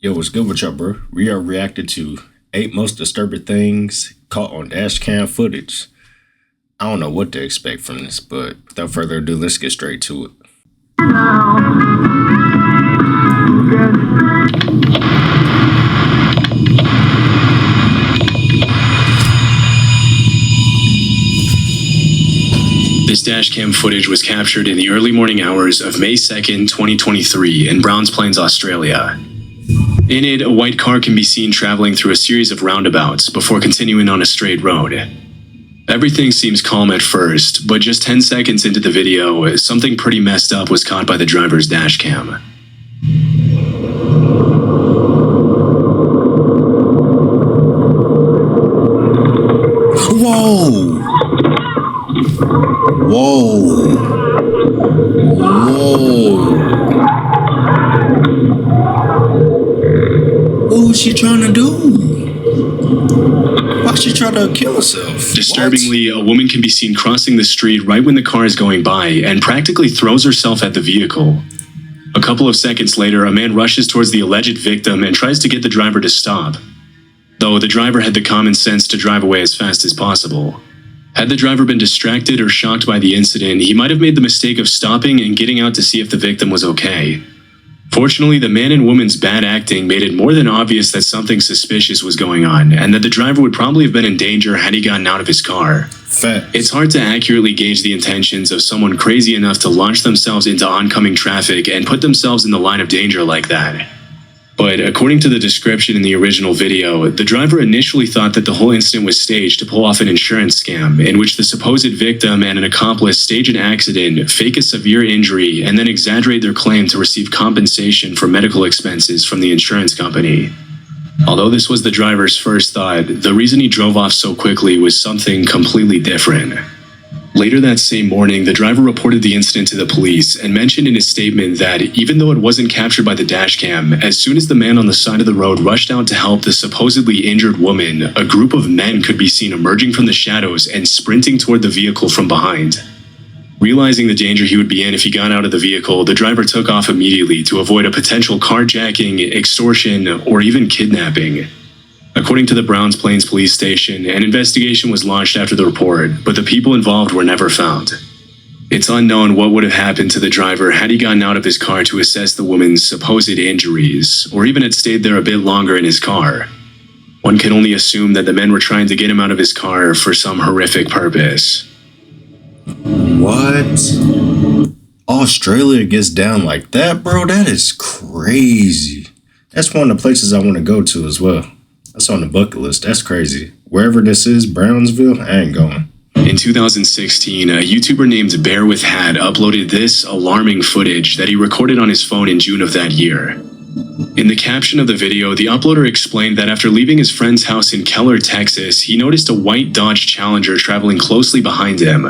Yo, what's good with y'all, bro? We are reacted to 8 most disturbing things caught on Dashcam footage. I don't know what to expect from this, but without further ado, let's get straight to it. This dashcam footage was captured in the early morning hours of May 2nd, 2023 in Browns Plains, Australia. In it, a white car can be seen traveling through a series of roundabouts before continuing on a straight road. Everything seems calm at first, but just 10 seconds into the video, something pretty messed up was caught by the driver's dashcam. Whoa! Whoa! Whoa! What was she trying to do? Why she trying to kill herself? Disturbingly, a woman can be seen crossing the street right when the car is going by and practically throws herself at the vehicle. A couple of seconds later, a man rushes towards the alleged victim and tries to get the driver to stop, though the driver had the common sense to drive away as fast as possible. Had the driver been distracted or shocked by the incident, he might have made the mistake of stopping and getting out to see if the victim was okay. Fortunately, the man and woman's bad acting made it more than obvious that something suspicious was going on, and that the driver would probably have been in danger had he gotten out of his car. Facts. It's hard to accurately gauge the intentions of someone crazy enough to launch themselves into oncoming traffic and put themselves in the line of danger like that. But according to the description in the original video, the driver initially thought that the whole incident was staged to pull off an insurance scam, in which the supposed victim and an accomplice stage an accident, fake a severe injury, and then exaggerate their claim to receive compensation for medical expenses from the insurance company. Although this was the driver's first thought, the reason he drove off so quickly was something completely different. Later that same morning, the driver reported the incident to the police and mentioned in his statement that even though it wasn't captured by the dashcam, as soon as the man on the side of the road rushed out to help the supposedly injured woman, a group of men could be seen emerging from the shadows and sprinting toward the vehicle from behind. Realizing the danger he would be in if he got out of the vehicle, the driver took off immediately to avoid a potential carjacking, extortion, or even kidnapping. According to the Browns Plains police station, an investigation was launched after the report, but the people involved were never found. It's unknown what would have happened to the driver had he gotten out of his car to assess the woman's supposed injuries, or even had stayed there a bit longer in his car. One can only assume that the men were trying to get him out of his car for some horrific purpose. What? Australia gets down like that, bro? That is crazy. That's one of the places I want to go to as well. That's on the bucket list. That's crazy. Wherever this is, Brownsville, I ain't going. In 2016, a YouTuber named Bear with Hat uploaded this alarming footage that he recorded on his phone in June of that year. In the caption of the video, the uploader explained that after leaving his friend's house in Keller, Texas, he noticed a white Dodge Challenger traveling closely behind him.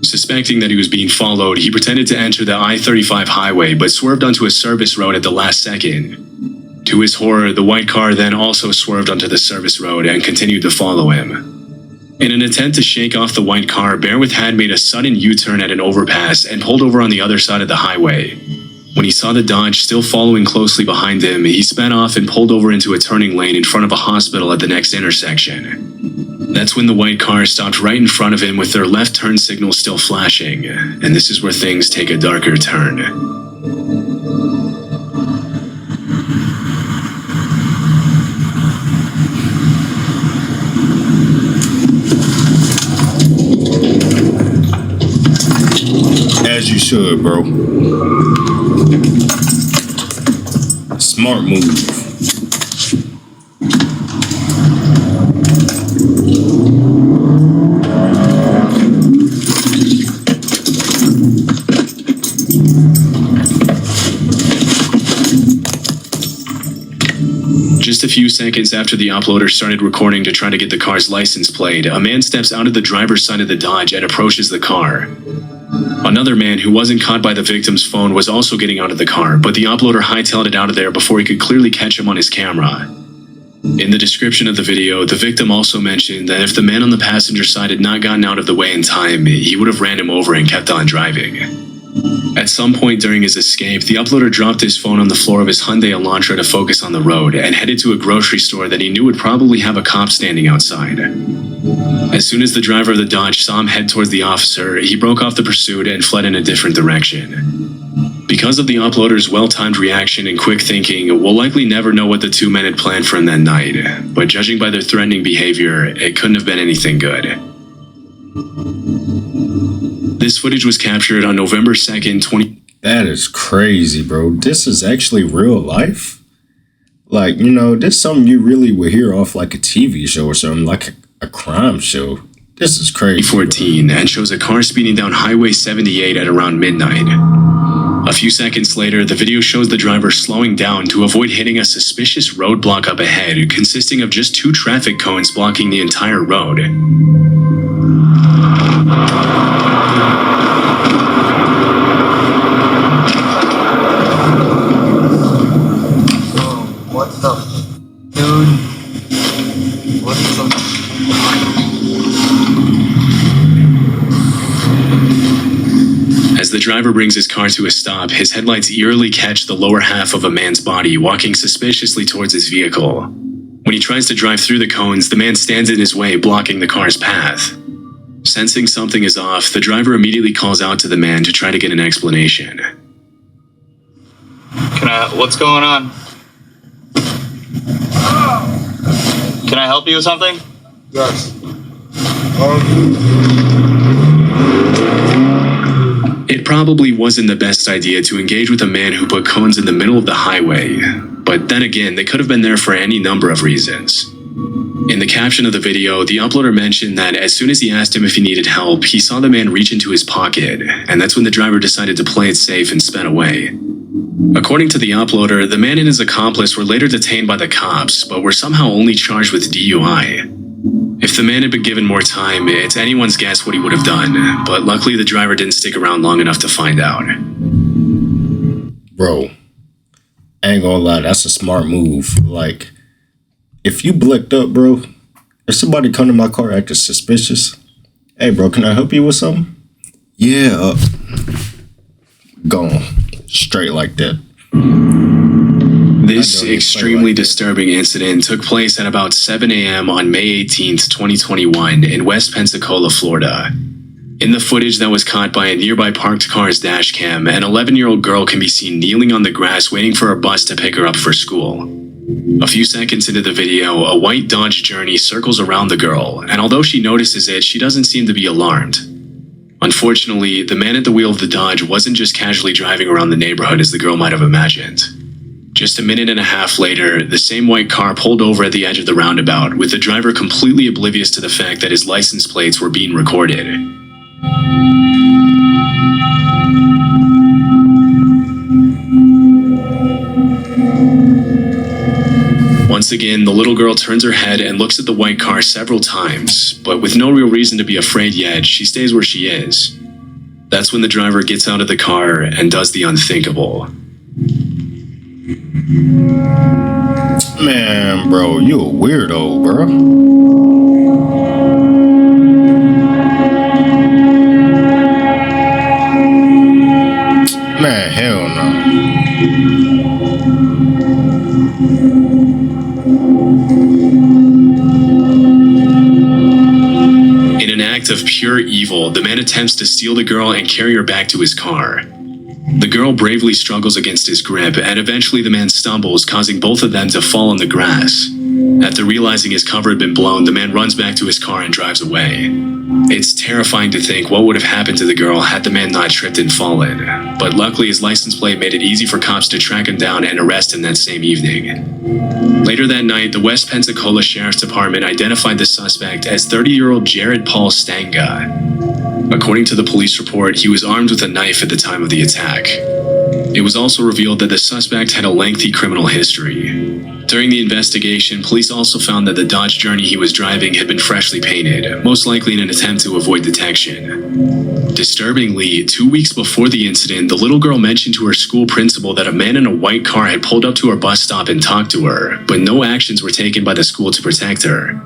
Suspecting that he was being followed, he pretended to enter the I-35 highway but swerved onto a service road at the last second. To his horror, the white car then also swerved onto the service road and continued to follow him. In an attempt to shake off the white car, Bear with Hat made a sudden U-turn at an overpass and pulled over on the other side of the highway. When he saw the Dodge still following closely behind him, he sped off and pulled over into a turning lane in front of a hospital at the next intersection. That's when the white car stopped right in front of him with their left turn signal still flashing, and this is where things take a darker turn. As you should, bro. Smart move. Just a few seconds after the uploader started recording to try to get the car's license plate, a man steps out of the driver's side of the Dodge and approaches the car. Another man who wasn't caught by the victim's phone was also getting out of the car, but the uploader hightailed it out of there before he could clearly catch him on his camera. In the description of the video, the victim also mentioned that if the man on the passenger side had not gotten out of the way in time, he would have ran him over and kept on driving. At some point during his escape, the uploader dropped his phone on the floor of his Hyundai Elantra to focus on the road and headed to a grocery store that he knew would probably have a cop standing outside. As soon as the driver of the Dodge saw him head towards the officer, he broke off the pursuit and fled in a different direction. Because of the uploader's well-timed reaction and quick thinking, we'll likely never know what the two men had planned for him that night, but judging by their threatening behavior, it couldn't have been anything good. This footage was captured on November 2nd, That is crazy, bro. This is actually real life? Like, you know, this is something you really would hear off like a TV show or something, like a crime show. This is crazy. 2014, and shows a car speeding down Highway 78 at around midnight. A few seconds later, the video shows the driver slowing down to avoid hitting a suspicious roadblock up ahead, consisting of just 2 traffic cones blocking the entire road. What the? Dude. What the? As the driver brings his car to a stop, his headlights eerily catch the lower half of a man's body walking suspiciously towards his vehicle. When he tries to drive through the cones, the man stands in his way, blocking the car's path. Sensing something is off, the driver immediately calls out to the man to try to get an explanation. What's going on? Can I help you with something? Yes. It probably wasn't the best idea to engage with a man who put cones in the middle of the highway, but then again, they could have been there for any number of reasons. In the caption of the video, the uploader mentioned that as soon as he asked him if he needed help, he saw the man reach into his pocket, and that's when the driver decided to play it safe and sped away. According to the uploader, the man and his accomplice were later detained by the cops, but were somehow only charged with DUI. If the man had been given more time, it's anyone's guess what he would have done, but luckily the driver didn't stick around long enough to find out. Bro, I ain't gonna lie, that's a smart move. Like, if you blicked up, bro, if somebody come to my car acting suspicious, hey, bro, can I help you with something? Yeah, gone. Straight like that. This extremely disturbing incident took place at about 7 a.m. on May 18th, 2021 in West Pensacola, Florida. In the footage that was caught by a nearby parked car's dash cam, an 11-year-old girl can be seen kneeling on the grass waiting for a bus to pick her up for school. A few seconds into the video, a white Dodge Journey circles around the girl, and although she notices it, she doesn't seem to be alarmed. Unfortunately, the man at the wheel of the Dodge wasn't just casually driving around the neighborhood as the girl might have imagined. Just a minute and a half later, the same white car pulled over at the edge of the roundabout, with the driver completely oblivious to the fact that his license plates were being recorded. Once again, the little girl turns her head and looks at the white car several times, but with no real reason to be afraid yet, she stays where she is. That's when the driver gets out of the car and does the unthinkable. Man, bro, you a weirdo, bro. Man, hell no. In an act of pure evil, the man attempts to steal the girl and carry her back to his car. The girl bravely struggles against his grip, and eventually the man stumbles, causing both of them to fall on the grass. After realizing his cover had been blown, the man runs back to his car and drives away. It's terrifying to think what would have happened to the girl had the man not tripped and fallen, but luckily his license plate made it easy for cops to track him down and arrest him that same evening. Later that night, the West Pensacola Sheriff's Department identified the suspect as 30-year-old Jared Paul Stanga. According to the police report, he was armed with a knife at the time of the attack. It was also revealed that the suspect had a lengthy criminal history. During the investigation, police also found that the Dodge Journey he was driving had been freshly painted, most likely in an attempt to avoid detection. Disturbingly, 2 weeks before the incident, the little girl mentioned to her school principal that a man in a white car had pulled up to her bus stop and talked to her, but no actions were taken by the school to protect her.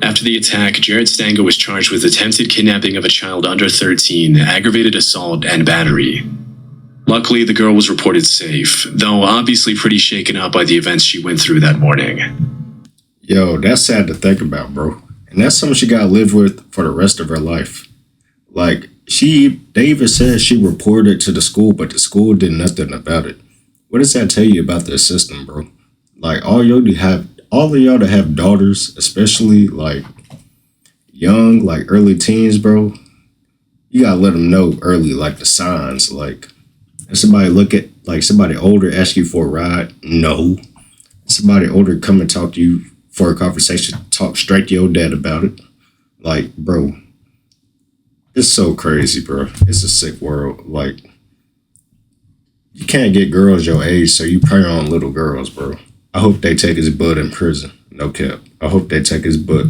After the attack, Jared Stango was charged with attempted kidnapping of a child under 13, aggravated assault, and battery. Luckily, the girl was reported safe, though obviously pretty shaken up by the events she went through that morning. Yo, that's sad to think about, bro. And that's something she gotta live with for the rest of her life. Like, they even said she reported to the school, but the school did nothing about it. What does that tell you about their system, bro? Like, all of y'all to have daughters, especially like young, like early teens, bro. You gotta let them know early, like the signs. Like, if somebody older ask you for a ride, no. Somebody older come and talk to you for a conversation, talk straight to your dad about it. Like, bro, it's so crazy, bro. It's a sick world. Like, you can't get girls your age, so you prey on little girls, bro. I hope they take his butt in prison. No cap. I hope they take his butt.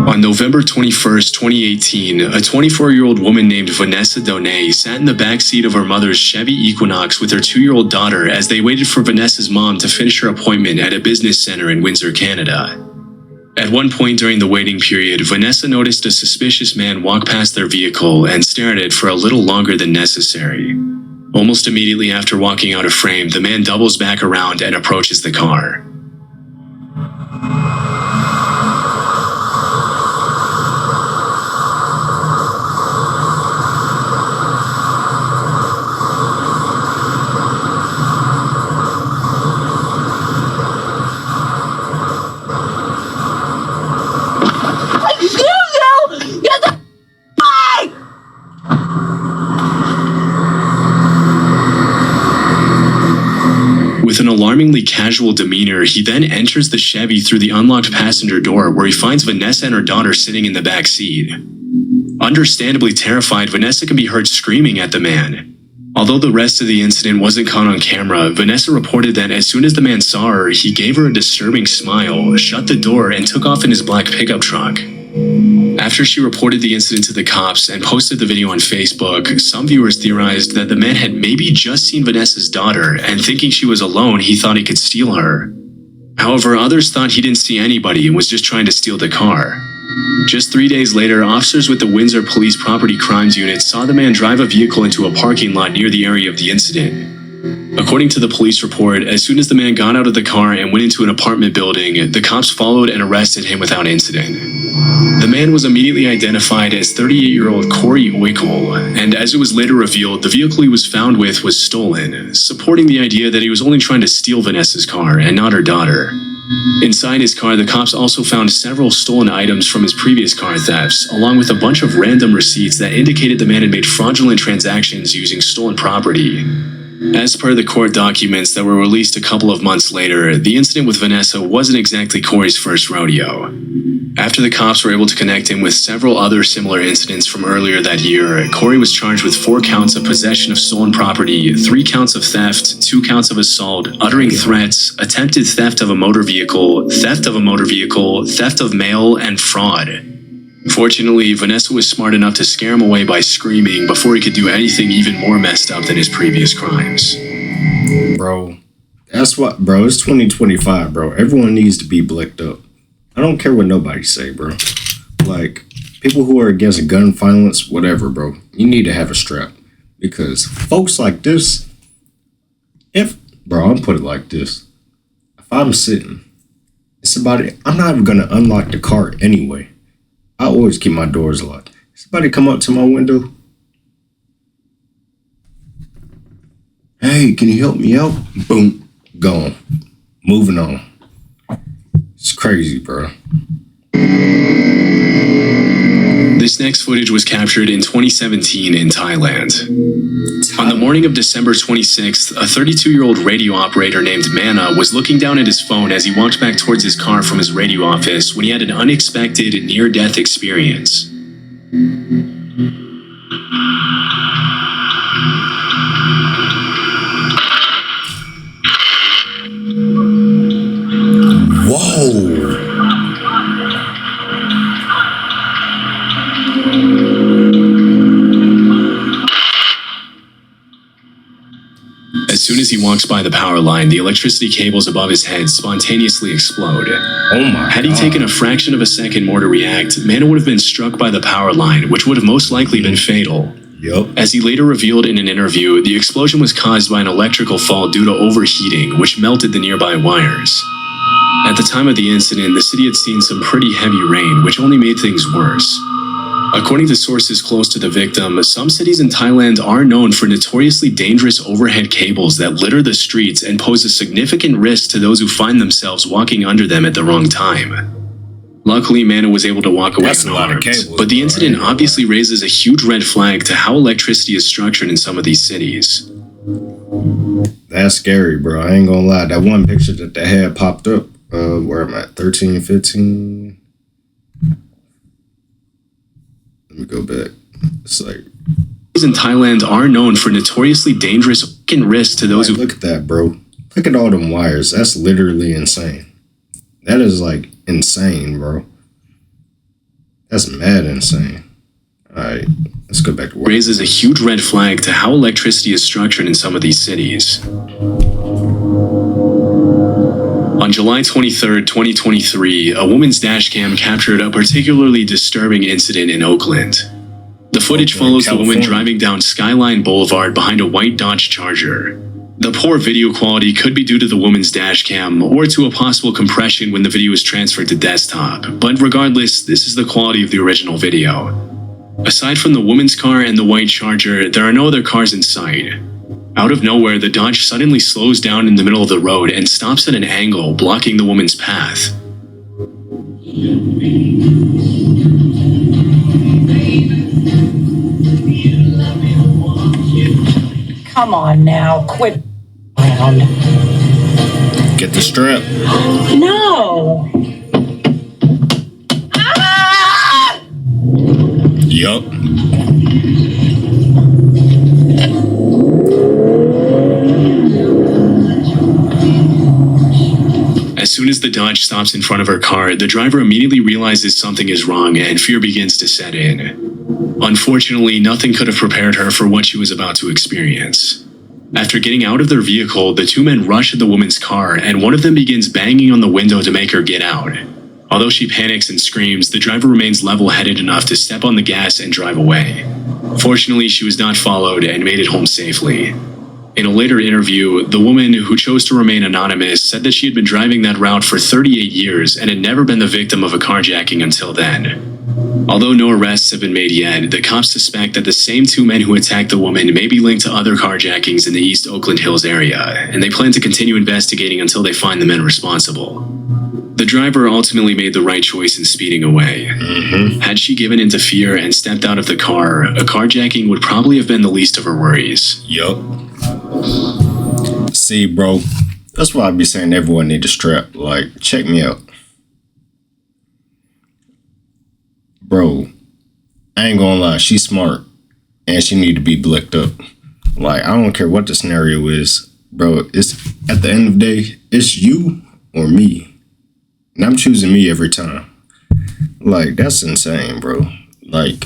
On November 21st, 2018, a 24-year-old woman named Vanessa Donay sat in the backseat of her mother's Chevy Equinox with her 2-year-old daughter as they waited for Vanessa's mom to finish her appointment at a business center in Windsor, Canada. At one point during the waiting period, Vanessa noticed a suspicious man walk past their vehicle and stare at it for a little longer than necessary. Almost immediately after walking out of frame, the man doubles back around and approaches the car. With an alarmingly casual demeanor, he then enters the Chevy through the unlocked passenger door where he finds Vanessa and her daughter sitting in the back seat. Understandably terrified, Vanessa can be heard screaming at the man. Although the rest of the incident wasn't caught on camera, Vanessa reported that as soon as the man saw her, he gave her a disturbing smile, shut the door, and took off in his black pickup truck. After she reported the incident to the cops and posted the video on Facebook, some viewers theorized that the man had maybe just seen Vanessa's daughter, and thinking she was alone, he thought he could steal her. However, others thought he didn't see anybody and was just trying to steal the car. Just 3 days later, officers with the Windsor Police Property Crimes Unit saw the man drive a vehicle into a parking lot near the area of the incident. According to the police report, as soon as the man got out of the car and went into an apartment building, the cops followed and arrested him without incident. The man was immediately identified as 38-year-old Corey Oikle, and as it was later revealed, the vehicle he was found with was stolen, supporting the idea that he was only trying to steal Vanessa's car and not her daughter. Inside his car, the cops also found several stolen items from his previous car thefts, along with a bunch of random receipts that indicated the man had made fraudulent transactions using stolen property. As per the court documents that were released a couple of months later, the incident with Vanessa wasn't exactly Corey's first rodeo. After the cops were able to connect him with several other similar incidents from earlier that year, Corey was charged with 4 counts of possession of stolen property, 3 counts of theft, 2 counts of assault, uttering threats, attempted theft of a motor vehicle, theft of mail, and fraud. Fortunately, Vanessa was smart enough to scare him away by screaming before he could do anything even more messed up than his previous crimes. Bro, that's what, bro, it's 2025, bro. Everyone needs to be blicked up. I don't care what nobody say, bro. Like, people who are against gun violence, whatever, bro, you need to have a strap. Because folks like this, I'll put it like this. If I'm sitting, I'm not even going to unlock the car anyway. I always keep my doors locked. Somebody come up to my window. Hey, can you help me out? Boom. Gone. Moving on. It's crazy, bro. This next footage was captured in 2017 in Thailand. On the morning of December 26th, a 32-year-old radio operator named Mana was looking down at his phone as he walked back towards his car from his radio office when he had an unexpected near-death experience. Whoa! As soon as he walks by the power line, the electricity cables above his head spontaneously explode. Oh my Had he God. taken a fraction of a second more to react, Manna would have been struck by the power line, which would have most likely been fatal. Yup. As he later revealed in an interview, the explosion was caused by an electrical fault due to overheating, which melted the nearby wires. At the time of the incident, the city had seen some pretty heavy rain, which only made things worse. According to sources close to the victim, some cities in Thailand are known for notoriously dangerous overhead cables that litter the streets and pose a significant risk to those who find themselves walking under them at the wrong time. Luckily, Manna was able to walk away That's a lot of unharmed, cables, but the bro. incident obviously raises a huge red flag to how electricity is structured in some of these cities. That's scary, bro. I ain't gonna lie. That one picture that they had popped up, where am I? 13, 15. Let me go back. It's like, In Thailand are known for notoriously dangerous risks to those who look at that, bro. Look at all them wires. That's literally insane. That is like insane, bro. That's mad insane. All right, let's go back to work. raises a huge red flag to how electricity is structured in some of these cities. On July 23, 2023, a woman's dashcam captured a particularly disturbing incident in Oakland. The footage follows the woman California. driving down Skyline Boulevard behind a white Dodge Charger. The poor video quality could be due to the woman's dashcam or to a possible compression when the video is transferred to desktop, but regardless, this is the quality of the original video. Aside from the woman's car and the white Charger, there are no other cars in sight. Out of nowhere, the Dodge suddenly slows down in the middle of the road and stops at an angle, blocking the woman's path. Come on now, quit around. Get the strap. No. Yup. As soon as the Dodge stops in front of her car, the driver immediately realizes something is wrong and fear begins to set in. Unfortunately, nothing could have prepared her for what she was about to experience. After getting out of their vehicle, the two men rush at the woman's car and one of them begins banging on the window to make her get out. Although she panics and screams, the driver remains level-headed enough to step on the gas and drive away. Fortunately, she was not followed and made it home safely. In a later interview, the woman, who chose to remain anonymous, said that she had been driving that route for 38 years and had never been the victim of a carjacking until then. Although no arrests have been made yet, the cops suspect that the same two men who attacked the woman may be linked to other carjackings in the East Oakland Hills area, and they plan to continue investigating until they find the men responsible. The driver ultimately made the right choice in speeding away. Had she given in to fear and stepped out of the car, a carjacking would probably have been the least of her worries. Yup. See, bro, that's why I be saying everyone need a strap. Like, check me out. Bro, I ain't gonna lie, she's smart. And she need to be blicked up. Like, I don't care what the scenario is. Bro, it's at the end of the day, it's you or me. And I'm choosing me every time. Like, that's insane, bro. Like,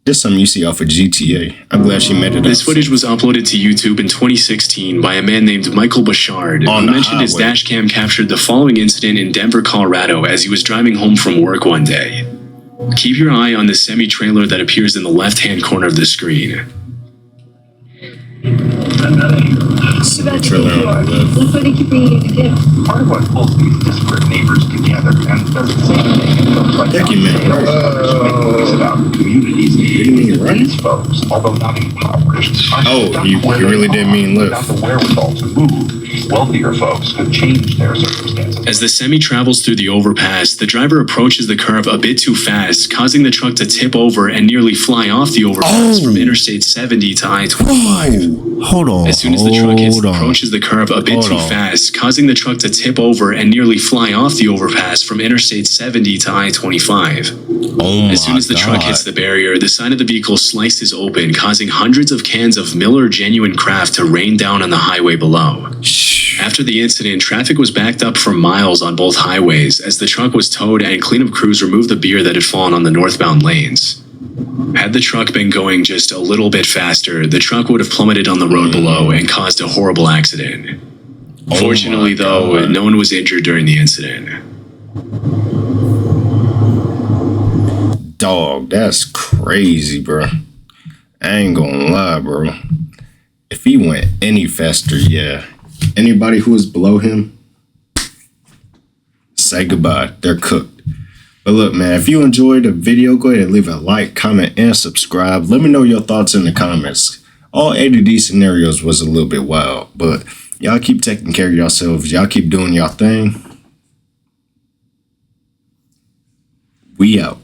this something you see off of GTA. I'm glad she made it This up. footage was uploaded to YouTube in 2016 by a man named Michael Bouchard, On who the mentioned his highway. dashcam captured the following incident in Denver, Colorado as he was driving home from work one day. Keep your eye on the semi-trailer that appears in the left-hand corner of the screen. Trailer on the left. Look what they keep bringing you to gift. Part of what pulls these disparate neighbors together and does the same thing in folks like Thank you, man. They always make movies about communities. Didn't mean Is that right. these folks, although not impoverished, are Oh, stuck you where really they didn't are mean live. without the wherewithal to move. Wealthier folks could change their circumstances. As the semi travels through the overpass, the driver approaches the curve a bit too fast, causing the truck to tip over and nearly fly off the overpass from Interstate 70 to I-25. Hold on. As soon as the truck approaches the curve a bit Hold too on. fast, causing the truck to tip over and nearly fly off the overpass from Interstate 70 to I-25. Oh my As soon as the truck hits the barrier, the side of the vehicle slices open, causing hundreds of cans of Miller Genuine Craft to rain down on the highway below. After the incident, traffic was backed up for miles on both highways as the truck was towed and cleanup crews removed the beer that had fallen on the northbound lanes. Had the truck been going just a little bit faster, the truck would have plummeted on the road below and caused a horrible accident. Fortunately, though, no one was injured during the incident. Dog, that's crazy, bro. I ain't gonna lie, bro. If he went any faster, yeah. Anybody who was below him, say goodbye. They're cooked. But look, man, if you enjoyed the video, go ahead and leave a like, comment, and subscribe. Let me know your thoughts in the comments. All ADD scenarios was a little bit wild, but y'all keep taking care of yourselves. Y'all keep doing y'all thing. We out.